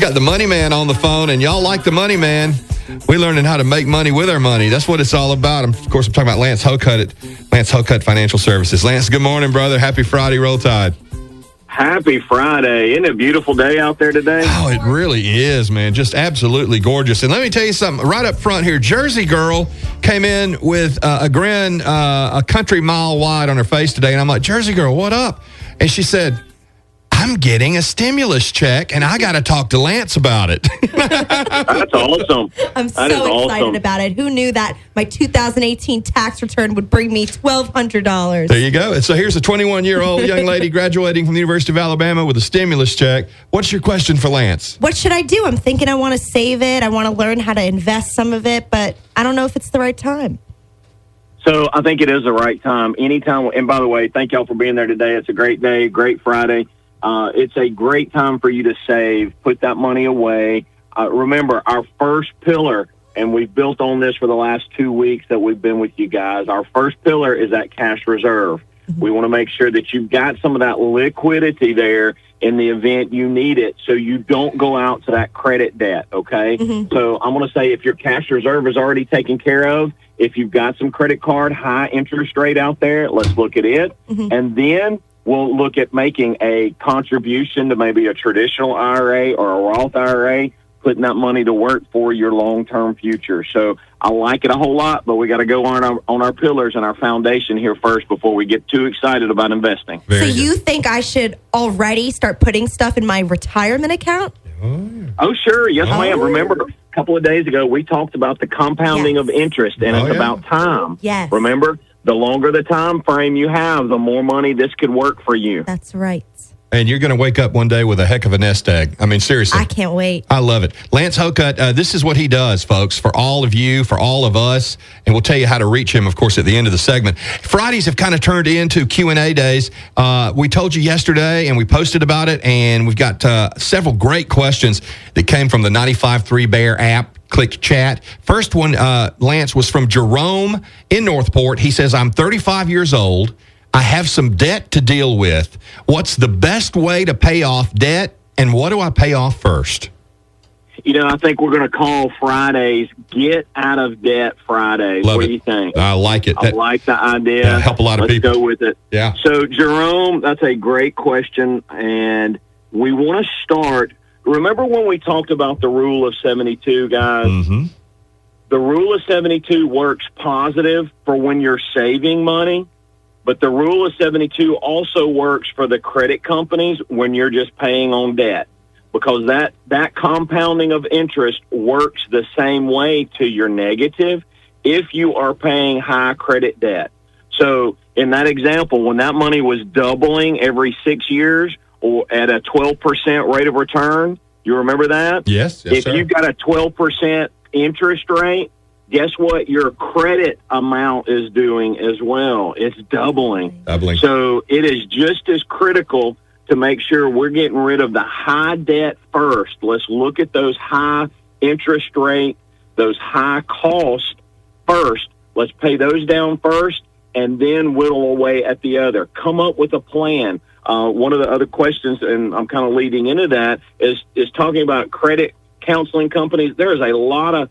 got the money man on the phone, and y'all like the money man. We're learning how to make money with our money. That's what it's all about. Of course, I'm talking about Lance Hocutt at Lance Hocutt Financial Services. Lance, good morning, brother. Happy Friday. Roll Tide. Happy Friday. Isn't it a beautiful day out there today? Oh, it really is, man. Just absolutely gorgeous. And let me tell you something. Right up front here, Jersey girl came in with a grin a country mile wide on her face today. And I'm like, Jersey girl, what up? And she said, I'm getting a stimulus check, and I got to talk to Lance about it. That's awesome. I'm so excited about it. Who knew that my 2018 tax return would bring me $1,200? There you go. And so here's a 21-year-old young lady graduating from the University of Alabama with a stimulus check. What's your question for Lance? What should I do? I'm thinking I want to save it. I want to learn how to invest some of it, but I don't know if it's the right time. So I think it is the right time. Anytime. And by the way, thank y'all for being there today. It's a great day, great Friday. It's a great time for you to save, put that money away. Remember, our first pillar, and we've built on this for the last 2 weeks that we've been with you guys, our first pillar is that cash reserve. We want to make sure that you've got some of that liquidity there in the event you need it so you don't go out to that credit debt, okay? So I'm going to say if your cash reserve is already taken care of, if you've got some credit card, high interest rate out there, let's look at it. And then we'll look at making a contribution to maybe a traditional IRA or a Roth IRA, putting that money to work for your long-term future. So I like it a whole lot, but we got to go on our pillars and our foundation here first before we get too excited about investing. So you think I should already start putting stuff in my retirement account? Oh, sure. Yes, ma'am. Remember, a couple of days ago, we talked about the compounding of interest, and it's about time. Yes. Remember, the longer the time frame you have, the more money this could work for you. That's right. And you're going to wake up one day with a heck of a nest egg. I mean, seriously. I can't wait. I love it. Lance Hocutt, this is what he does, folks, for all of you, for all of us. And we'll tell you how to reach him, of course, at the end of the segment. Fridays have kind of turned into Q&A days. We told you yesterday, and we posted about it, and we've got several great questions that came from the 95.3 Bear app. Click chat. First one, Lance, was from Jerome in Northport. He says, I'm 35 years old. I have some debt to deal with. What's the best way to pay off debt, and what do I pay off first? You know, I think we're going to call Fridays Get Out of Debt Fridays. Love what it. do you think? I like it. I like the idea. Yeah, help a lot of people. Let's go with it. Yeah. So, Jerome, that's a great question, and we want to start. Remember when we talked about the rule of 72, guys? The rule of 72 works positive for when you're saving money. But the rule of 72 also works for the credit companies when you're just paying on debt, because that compounding of interest works the same way to your negative if you are paying high credit debt. So in that example, when that money was doubling every 6 years or at a 12% rate of return, you remember that? Yes, if sir. you've got a 12% interest rate, guess what your credit amount is doing as well? It's doubling. So it is just as critical to make sure we're getting rid of the high debt first. Let's look at those high interest rate, those high costs first. Let's pay those down first and then whittle away at the other. Come up with a plan. One of the other questions, and I'm kind of leading into that, is talking about credit counseling companies. There's a lot of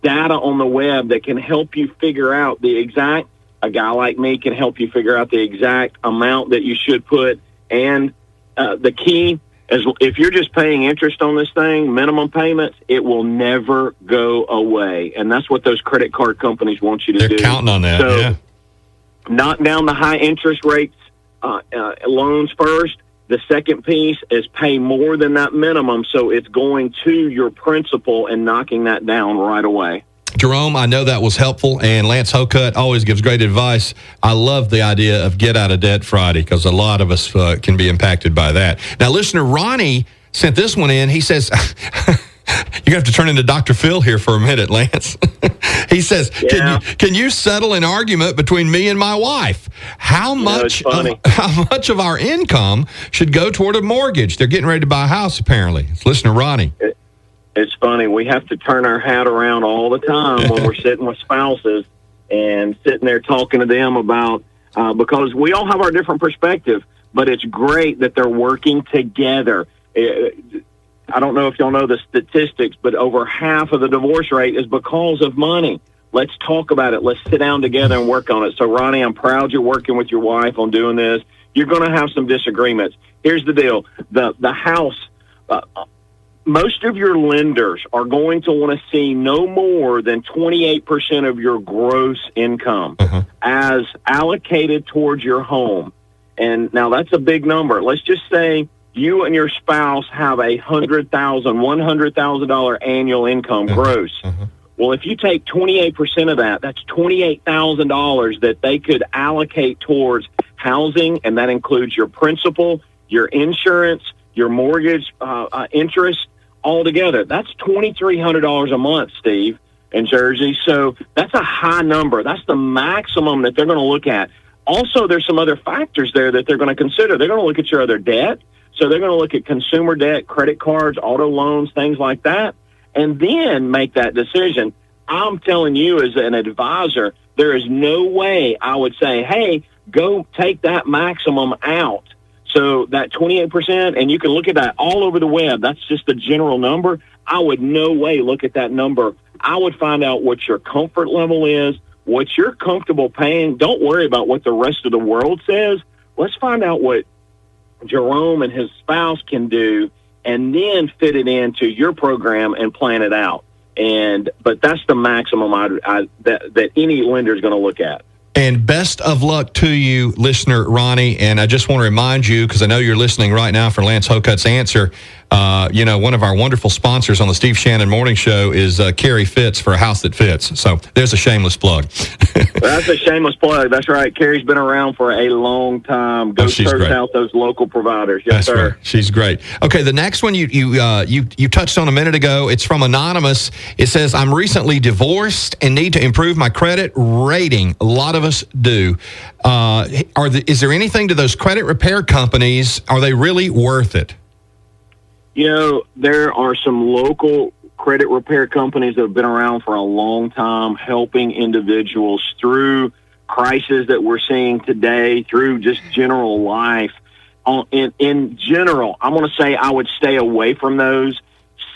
data on the web that can help you figure out a guy like me can help you figure out the exact amount that you should put. And the key is if you're just paying interest on this thing, minimum payments, it will never go away. And that's what those credit card companies want you to do. They're counting on that, so, knock down the high interest rates loans first. The second piece is pay more than that minimum, so it's going to your principal and knocking that down right away. Jerome, I know that was helpful, and Lance Hocutt always gives great advice. I love the idea of Get Out of Debt Friday because a lot of us can be impacted by that. Now, listener Ronnie sent this one in. He says, you're going to have to turn into Dr. Phil here for a minute, Lance. He says, can you settle an argument between me and my wife? How much of our income should go toward a mortgage? They're getting ready to buy a house, apparently. It's listener Ronnie. It's funny. We have to turn our hat around all the time when we're sitting with spouses and sitting there talking to them about, because we all have our different perspective, but it's great that they're working together. I don't know if y'all know the statistics, but over half of the divorce rate is because of money. Let's talk about it. Let's sit down together and work on it. So, Ronnie, I'm proud you're working with your wife on doing this. You're going to have some disagreements. Here's the deal. The house, most of your lenders are going to want to see no more than 28% of your gross income as allocated towards your home. And now that's a big number. Let's just say you and your spouse have a $100,000 annual income gross. Well, if you take 28% of that, that's $28,000 that they could allocate towards housing, and that includes your principal, your insurance, your mortgage interest, all together. That's $2,300 a month, Steve, in Jersey. So that's a high number. That's the maximum that they're going to look at. Also, there's some other factors there that they're going to consider. They're going to look at your other debt. So they're going to look at consumer debt, credit cards, auto loans, things like that, and then make that decision. I'm telling you as an advisor, there is no way I would say, hey, go take that maximum out. So that 28%, and you can look at that all over the web. That's just the general number. I would no way look at that number. I would find out what your comfort level is, what you're comfortable paying. Don't worry about what the rest of the world says. Let's find out what Jerome and his spouse can do, and then fit it into your program and plan it out. But that's the maximum that any lender is going to look at. And best of luck to you, listener Ronnie. And I just want to remind you, because I know you're listening right now for Lance Hokut's answer. One of our wonderful sponsors on the Steve Shannon Morning Show is Carrie Fitz for A House That Fits. So there's a shameless plug. That's a shameless plug. That's right. Carrie's been around for a long time. Go search out those local providers. Yes, sir. Right. She's great. Okay, the next one you touched on a minute ago. It's from Anonymous. It says, I'm recently divorced and need to improve my credit rating. A lot of us do. Is there anything to those credit repair companies? Are they really worth it? There are some local credit repair companies that have been around for a long time, helping individuals through crises that we're seeing today, through just general life. In general, I'm going to say I would stay away from those.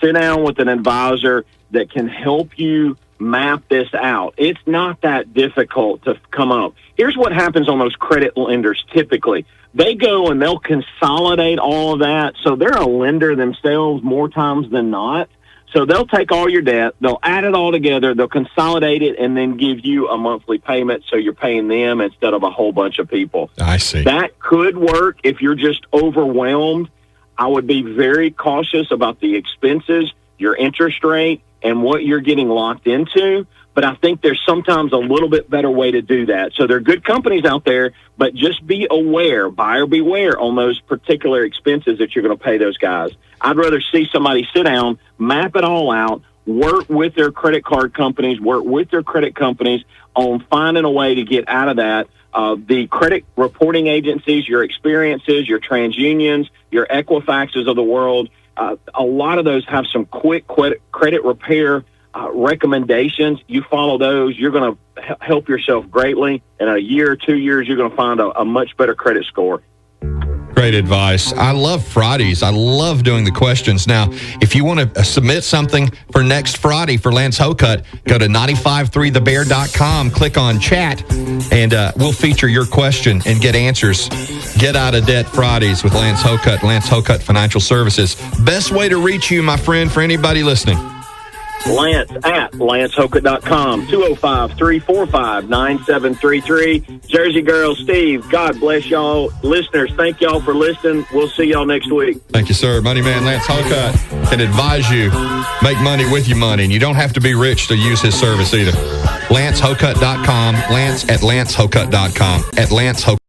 Sit down with an advisor that can help you map this out. It's not that difficult to come up. Here's what happens on those credit lenders typically. They go and they'll consolidate all of that. So they're a lender themselves more times than not. So they'll take all your debt, they'll add it all together, they'll consolidate it, and then give you a monthly payment so you're paying them instead of a whole bunch of people. I see. That could work if you're just overwhelmed. I would be very cautious about the expenses, your interest rate, and what you're getting locked into. But I think there's sometimes a little bit better way to do that. So there are good companies out there, but just be aware, buyer beware on those particular expenses that you're going to pay those guys. I'd rather see somebody sit down, map it all out, work with their credit card companies, work with their credit companies on finding a way to get out of that. The credit reporting agencies, your experiences, your TransUnions, your Equifaxes of the world, a lot of those have some quick credit repair recommendations. You follow those, you're going to help yourself greatly. In a year or 2 years, you're going to find a much better credit score. Great advice. I love Fridays. I love doing the questions. Now, if you want to submit something for next Friday for Lance Hokut, go to 953thebear.com, click on chat, and we'll feature your question and get answers. Get Out of Debt Fridays with Lance Hokut, Lance Hokut Financial Services. Best way to reach you, my friend, for anybody listening. Lance at LanceHokut.com, 205-345-9733. Jersey Girl Steve, God bless y'all. Listeners, thank y'all for listening. We'll see y'all next week. Thank you, sir. Money Man Lance Hokut can advise you, make money with your money, and you don't have to be rich to use his service either. LanceHokut.com, Lance at LanceHokut.com, at Lance Hokut.